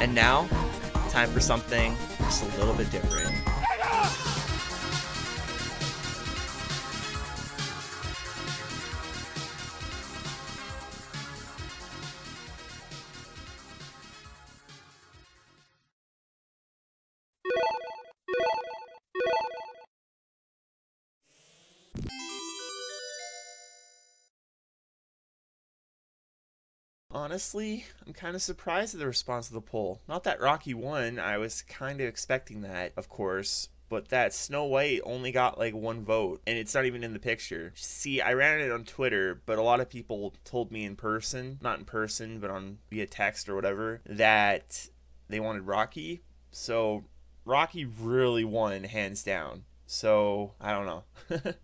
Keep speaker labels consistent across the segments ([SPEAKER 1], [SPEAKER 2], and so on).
[SPEAKER 1] And now, time for something just a little bit different. Honestly, I'm kind of surprised at the response to the poll. Not that Rocky won, I was kind of expecting that, of course, but that Snow White only got like one vote, and it's not even in the picture. See, I ran it on Twitter, but a lot of people told me in person, not in person, but on via text or whatever, that they wanted Rocky. So Rocky really won hands down. So, I don't know.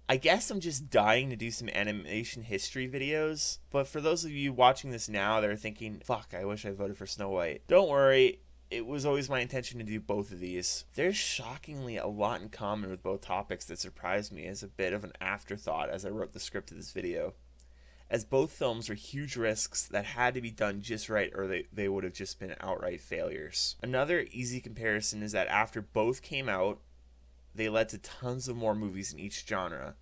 [SPEAKER 1] I guess I'm just dying to do some animation history videos. But for those of you watching this now that are thinking, fuck, I wish I voted for Snow White. Don't worry, it was always my intention to do both of these. There's shockingly a lot in common with both topics that surprised me as a bit of an afterthought as I wrote the script of this video. As both films were huge risks that had to be done just right or they would have just been outright failures. Another easy comparison is that after both came out, they led to tons of more movies in each genre.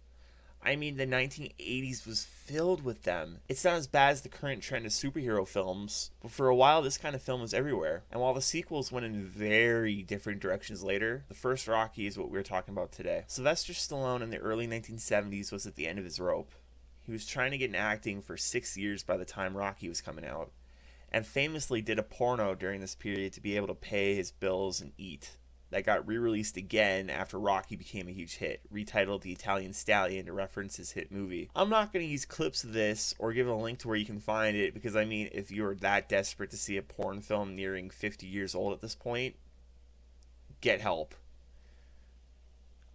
[SPEAKER 1] I mean, the 1980s was filled with them. It's not as bad as the current trend of superhero films, but for a while this kind of film was everywhere. And while the sequels went in very different directions later, the first Rocky is what we're talking about today. Sylvester Stallone in the early 1970s was at the end of his rope. He was trying to get in acting for 6 years by the time Rocky was coming out, and famously did a porno during this period to be able to pay his bills and eat. That got re-released again after Rocky became a huge hit, retitled The Italian Stallion to reference his hit movie. I'm not going to use clips of this or give a link to where you can find it because, I mean, if you're that desperate to see a porn film nearing 50 years old at this point, get help.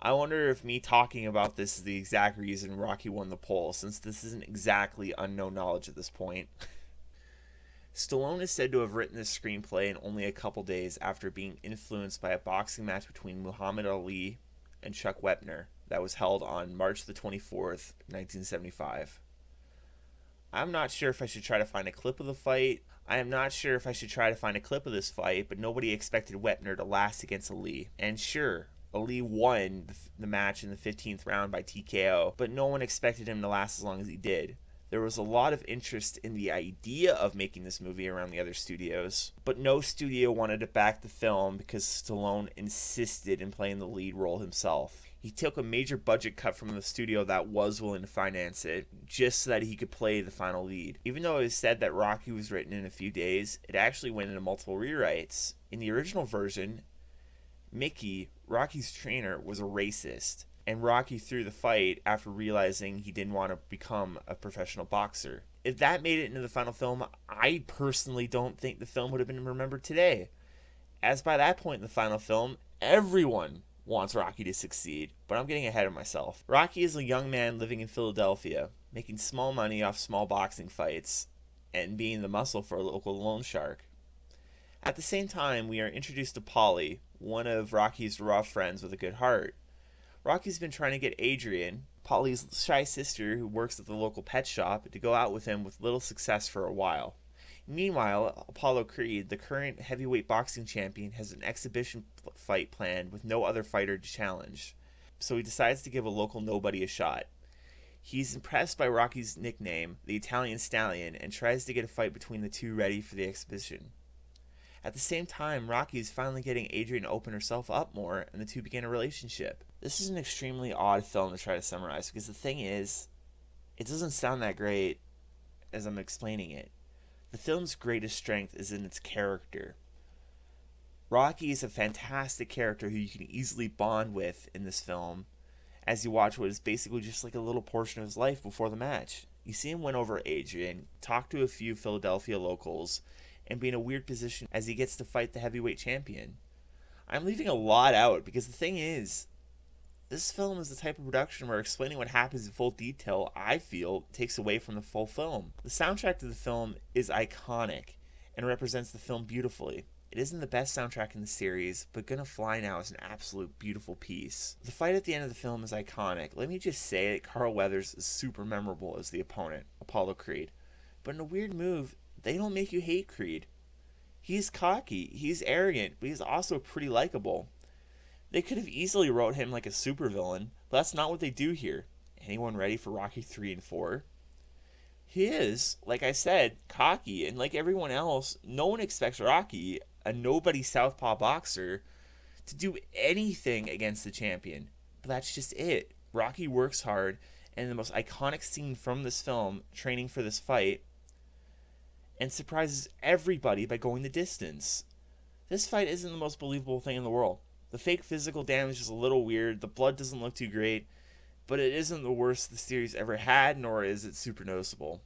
[SPEAKER 1] I wonder if me talking about this is the exact reason Rocky won the poll, since this isn't exactly unknown knowledge at this point. Stallone is said to have written this screenplay in only a couple days after being influenced by a boxing match between Muhammad Ali and Chuck Wepner that was held on March the 24th, 1975. I'm not sure if I should try to find a clip of the fight. I am not sure if I should try to find a clip of this fight, but nobody expected Wepner to last against Ali. And sure, Ali won the match in the 15th round by TKO, but no one expected him to last as long as he did. There was a lot of interest in the idea of making this movie around the other studios, but no studio wanted to back the film because Stallone insisted in playing the lead role himself. He took a major budget cut from the studio that was willing to finance it, just so that he could play the final lead. Even though it was said that Rocky was written in a few days, it actually went into multiple rewrites. In the original version, Mickey, Rocky's trainer, was a racist, and Rocky threw the fight after realizing he didn't want to become a professional boxer. If that made it into the final film, I personally don't think the film would have been remembered today, as by that point in the final film, everyone wants Rocky to succeed, but I'm getting ahead of myself. Rocky is a young man living in Philadelphia, making small money off small boxing fights, and being the muscle for a local loan shark. At the same time, we are introduced to Polly, one of Rocky's rough friends with a good heart. Rocky's been trying to get Adrian, Polly's shy sister who works at the local pet shop, to go out with him with little success for a while. Meanwhile, Apollo Creed, the current heavyweight boxing champion, has an exhibition fight planned with no other fighter to challenge, so he decides to give a local nobody a shot. He's impressed by Rocky's nickname, the Italian Stallion, and tries to get a fight between the two ready for the exhibition. At the same time, Rocky is finally getting Adrian to open herself up more, and the two begin a relationship. This is an extremely odd film to try to summarize, because the thing is, it doesn't sound that great as I'm explaining it. The film's greatest strength is in its character. Rocky is a fantastic character who you can easily bond with in this film, as you watch what is basically just like a little portion of his life before the match. You see him win over Adrian, talk to a few Philadelphia locals, and be in a weird position as he gets to fight the heavyweight champion. I'm leaving a lot out because the thing is, this film is the type of production where explaining what happens in full detail, I feel, takes away from the full film. The soundtrack to the film is iconic and represents the film beautifully. It isn't the best soundtrack in the series, but Gonna Fly Now is an absolute beautiful piece. The fight at the end of the film is iconic. Let me just say that Carl Weathers is super memorable as the opponent, Apollo Creed. But in a weird move, they don't make you hate Creed. He's cocky, he's arrogant, but he's also pretty likable. They could have easily wrote him like a supervillain, but that's not what they do here. Anyone ready for Rocky 3 and 4? He is, like I said, cocky, and like everyone else, no one expects Rocky, a nobody southpaw boxer, to do anything against the champion. But that's just it. Rocky works hard, and the most iconic scene from this film, training for this fight, and surprises everybody by going the distance. This fight isn't the most believable thing in the world. The fake physical damage is a little weird, the blood doesn't look too great, but it isn't the worst the series ever had, nor is it super noticeable.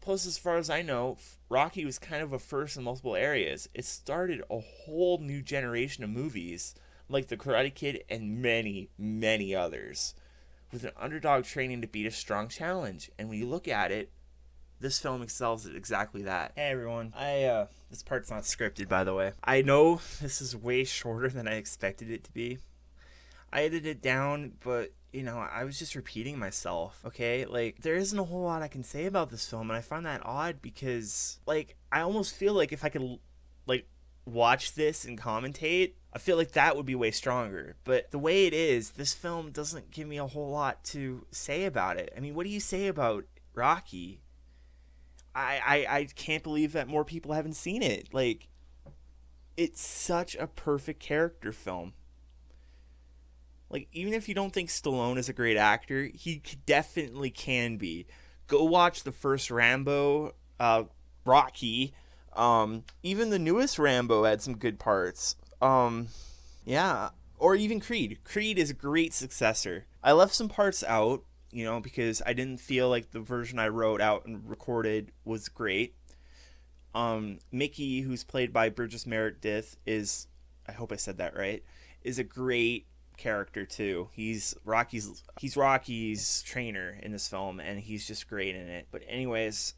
[SPEAKER 1] Plus, as far as I know, Rocky was kind of a first in multiple areas. It started a whole new generation of movies, like The Karate Kid and many, many others, with an underdog training to beat a strong challenge. And when you look at it, this film excels at exactly that. Hey everyone, this part's not scripted, by the way. I know this is way shorter than I expected it to be. I edited it down, but I was just repeating myself, okay? Like, there isn't a whole lot I can say about this film, and I find that odd because, like, I almost feel like if I could, like, watch this and commentate, I feel like that would be way stronger. But the way it is, this film doesn't give me a whole lot to say about it. I mean, what do you say about Rocky? I can't believe that more people haven't seen it. Like, it's such a perfect character film. Like, even if you don't think Stallone is a great actor, he definitely can be. Go watch the first Rambo, Rocky. Even the newest Rambo had some good parts. Yeah. Or even Creed. Creed is a great successor. I left some parts out, because I didn't feel like the version I wrote out and recorded was great. Mickey, who's played by Burgess Meredith, I hope I said that right, is a great character too. He's Rocky's trainer in this film, and he's just great in it. But anyways,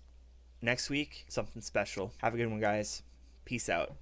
[SPEAKER 1] next week, something special. Have a good one, guys. Peace out.